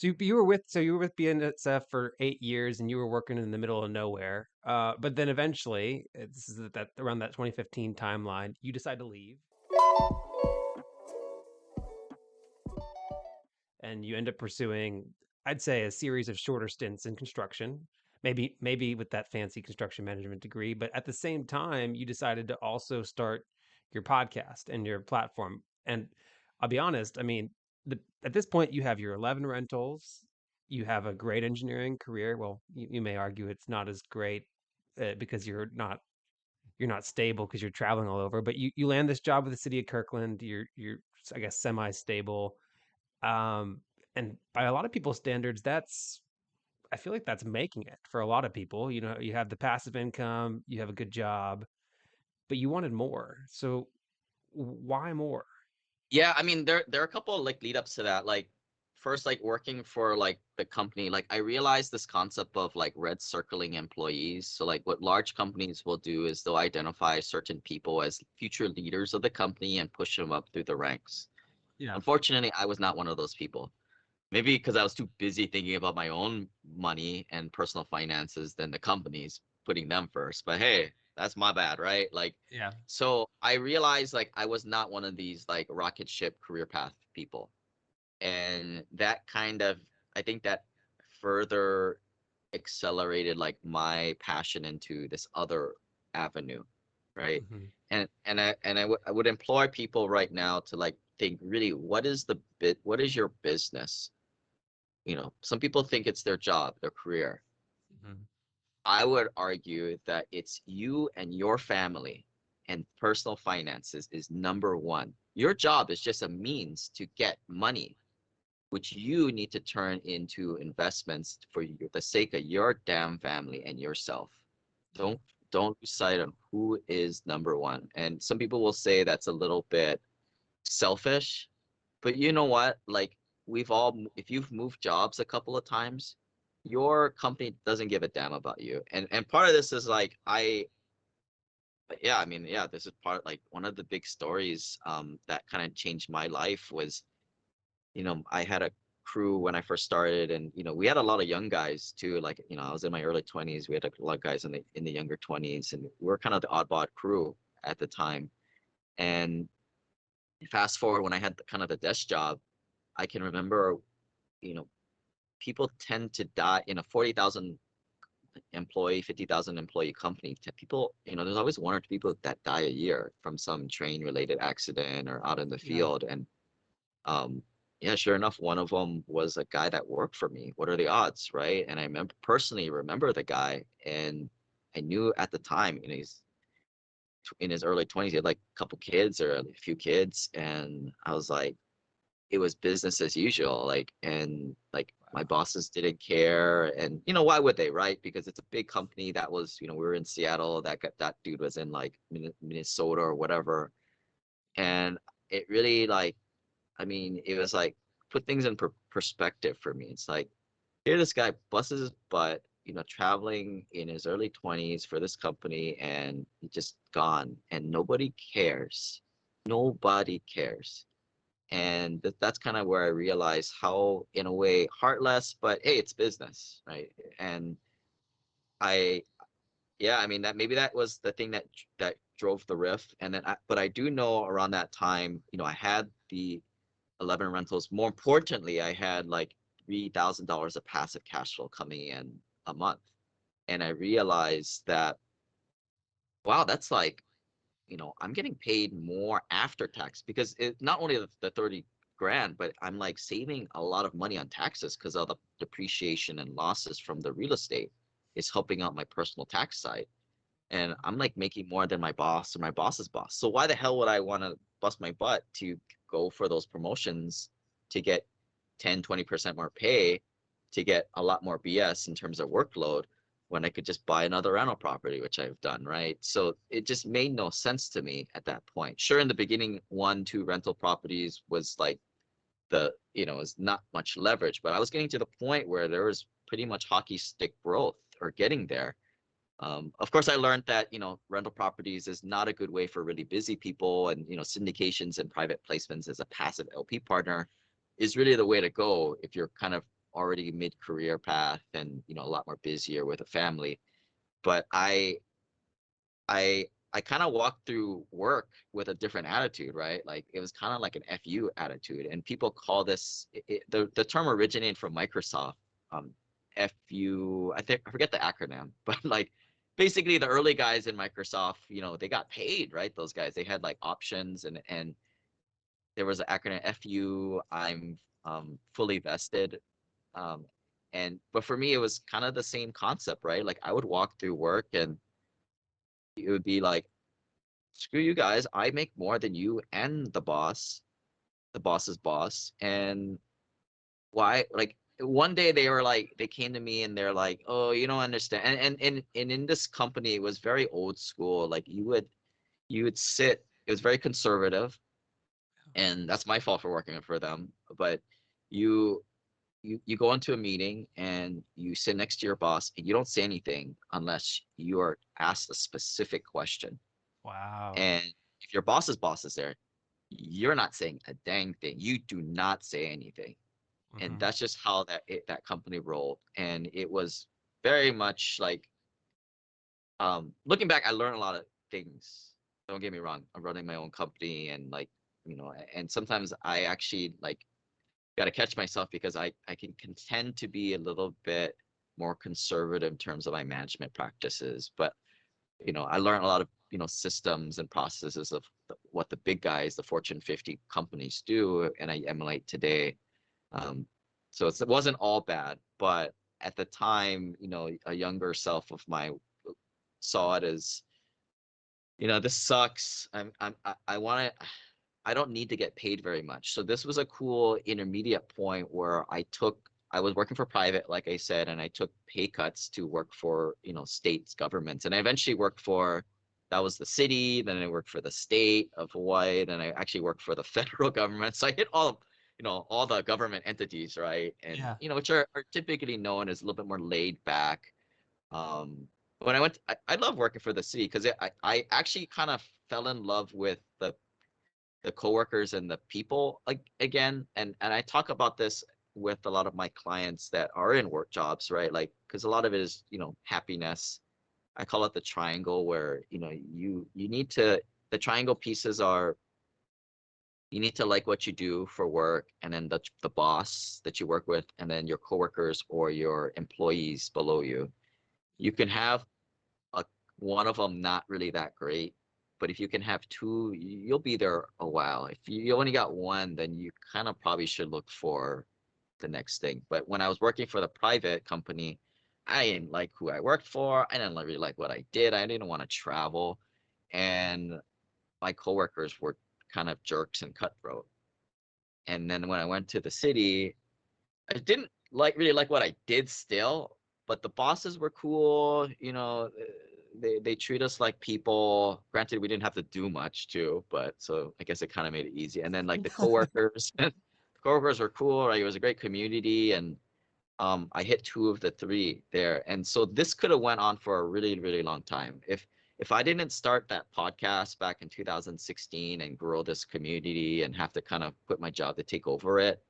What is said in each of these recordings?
You were with BNSF for 8 years, and you were working in the middle of nowhere. But then eventually, this is that around that 2015 timeline, you decide to leave, and you end up pursuing, I'd say, a series of shorter stints in construction. Maybe with that fancy construction management degree, but at the same time, you decided to also start your podcast and your platform. And I'll be honest, I mean, at this point, you have your 11 rentals, you have a great engineering career. Well, you may argue it's not as great because you're not stable because you're traveling all over. But you land this job with the city of Kirkland. You're I guess semi stable, um, and by a lot of people's standards, I feel like that's making it for a lot of people. You know, you have the passive income, you have a good job, but you wanted more. So why more? Yeah, I mean there are a couple of like lead ups to that. Like first, like working for like the company, like I realized this concept of like red circling employees. So like what large companies will do is they'll identify certain people as future leaders of the company and push them up through the ranks. Yeah. Unfortunately, I was not one of those people. Maybe because I was too busy thinking about my own money and personal finances than the company's putting them first. But hey, that's my bad, right? Like, Yeah. so I realized like I was not one of these like rocket ship career path people. And that kind of, I think that further accelerated like my passion into this other avenue, right? Hmm. I would employ people right now to like think really what is your business? Some people think it's their job, their career. Hmm. I would argue that it's you and your family, and personal finances is number one. Your job is just a means to get money, which you need to turn into investments for the sake of your damn family and yourself. Yeah. Don't lose sight on who is number one. And some people will say that's a little bit selfish, but you know what? Like if you've moved jobs a couple of times, your company doesn't give a damn about you. And part of this is like yeah, I mean, yeah, this is part like one of the big stories that kind of changed my life was, I had a crew when I first started, and we had a lot of young guys too. Like, I was in my early 20s. We had a lot of guys in the younger 20s, and we are kind of the oddball crew at the time. And fast forward when I had kind of the desk job, I can remember, you know, people tend to die in a 40,000 employee, 50,000 employee company. People, there's always one or two people that die a year from some train related accident or out in the Yeah. field. And yeah, sure enough, one of them was a guy that worked for me. What are the odds, right? And I personally remember the guy, and I knew at the time, he's in his early 20s, he had like a couple kids or a few kids, and I was like, it was business as usual. Like, and like my Wow. bosses didn't care. And why would they, right? Because it's a big company that was, we were in Seattle, that dude was in like Minnesota or whatever. And it really like, I mean, it was like put things in perspective for me. It's like, here this guy busts his butt, traveling in his early 20s for this company, and he just gone, and nobody cares. Nobody cares. And that's kind of where I realized how, in a way, heartless, but hey, it's business, right? And I, yeah, I mean that maybe that was the thing that drove the rift. And then, but I do know around that time, I had the 11 rentals. More importantly, I had like $3,000 of passive cash flow coming in a month, and I realized that wow, that's like I'm getting paid more after tax because it not only the 30 grand, but I'm like saving a lot of money on taxes because of the depreciation and losses from the real estate is helping out my personal tax side. And I'm like making more than my boss or my boss's boss. So why the hell would I want to bust my butt to go for those promotions to get 10, 20% more pay to get a lot more BS in terms of workload when I could just buy another rental property, which I've done, right? So it just made no sense to me at that point. Sure, in the beginning, one, two rental properties was like is not much leverage, but I was getting to the point where there was pretty much hockey stick growth or getting there. Of course, I learned that rental properties is not a good way for really busy people, and syndications and private placements as a passive LP partner is really the way to go if you're kind of already mid-career path and, you know, a lot more busier with a family. But I kind of walked through work with a different attitude, right? Like it was kind of like an FU attitude, and people call this the term originated from Microsoft. FU, I think I forget the acronym, but like basically the early guys in Microsoft, you know, they got paid, right? Those guys, they had like options, and there was an acronym FU. I'm fully vested. Um, and but for me, it was kind of the same concept, right? Like I would walk through work and it would be like, screw you guys, I make more than you and the boss's boss. And why, like one day they were like, they came to me and they're like, oh, you don't understand. And in this company, it was very old school. Like you would sit, it was very conservative, and that's my fault for working for them. But you you go into a meeting and you sit next to your boss and you don't say anything unless you are asked a specific question. Wow. And if your boss's boss is there, you're not saying a dang thing. You do not say anything. And Hmm. that's just how that company rolled. And it was very much like, looking back, I learned a lot of things. Don't get me wrong. I'm running my own company, and like, you know, and sometimes I actually like got to catch myself because I can tend to be a little bit more conservative in terms of my management practices. But you know, I learned a lot of, you know, systems and processes of what the big guys, the Fortune 50 companies do, and I emulate today. Um, so it wasn't all bad, but at the time, you know, a younger self of mine saw it as, you know, this sucks. I want to, I don't need to get paid very much. So this was a cool intermediate point where I was working for private, like I said, and I took pay cuts to work for, you know, states, governments. And I eventually worked for, that was the city, then I worked for the state of Hawaii, then I actually worked for the federal government. So I hit all, you know, all the government entities, right? And, Yeah. you know, which are typically known as a little bit more laid back. Um, when I went, I love working for the city because I actually kind of fell in love with the coworkers and the people again. And I talk about this with a lot of my clients that are in work jobs, right? Like, because a lot of it is, you know, happiness. I call it the triangle, where, you know, you need to, the triangle pieces are, you need to like what you do for work, and then the boss that you work with, and then your coworkers or your employees below you. You can have a one of them not really that great, but if you can have two, you'll be there a while. If you only got one, then you kind of probably should look for the next thing. But when I was working for the private company, I didn't like who I worked for. I didn't really like what I did. I didn't want to travel, and my coworkers were kind of jerks and cutthroat. And then when I went to the city, I didn't really like what I did still, but the bosses were cool. You know, they treat us like people. Granted, we didn't have to do much too, but so I guess it kind of made it easy. And then like the coworkers, the coworkers were cool. Right, it was a great community, and I hit two of the three there. And so this could have went on for a really, really long time. If I didn't start that podcast back in 2016 and grow this community and have to kind of quit my job to take over it,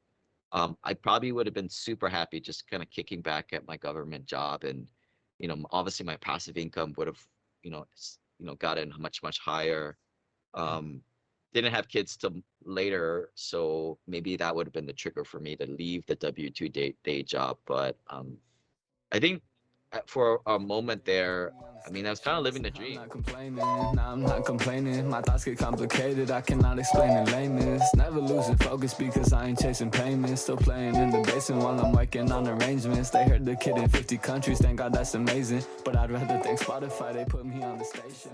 I probably would have been super happy just kind of kicking back at my government job, and you know, obviously my passive income would have, gotten much much higher. Yeah. Um, didn't have kids till later, so maybe that would have been the trigger for me to leave the W-2 day job. But I think for a moment there, I mean, I was kind of living the I'm dream. not complaining, nah, I'm not complaining. My thoughts get complicated, I cannot explain in lameness. Never losing focus because I ain't chasing payments. Still playing in the basement while I'm working on arrangements. They heard the kid in 50 countries, thank God that's amazing. But I'd rather thank Spotify, they put me on the station.